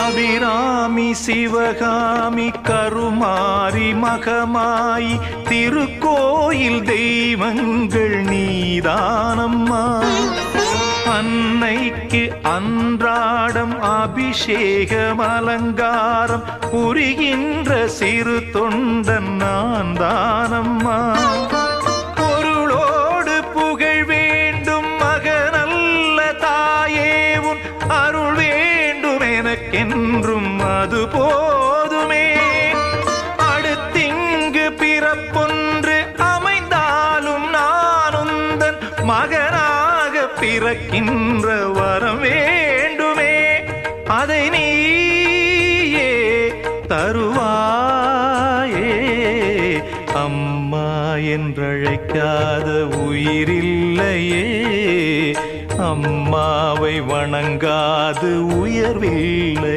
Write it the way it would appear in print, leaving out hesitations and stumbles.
அபிராமி சிவகாமி கருமாரி மகமாயி திருக்கோயில் தெய்வங்கள் நீதானம்மா. அன்னைக்கு அன்றாடம் அபிஷேகம் அலங்காரம் புரிகின்ற சிறு தொண்டன் நான் தானம்மா. பொருளோடு புகழ் வேண்டும் மகனல்ல தாயே உன் அருள் வேண்டும் எனக்கென்றும் அது போதுமே. அடுத்திங்கு பிறப்பொன்று அமைந்தாலும் நான் உந்தன் மகனாக பிறக்கின்ற வரம் வேண்டுமே. அதை நீயே தருவாயே. அம்மா என்றழைக்காத உயிரில்லையே, அம்மாவை வணங்காது உயர்வில்லை.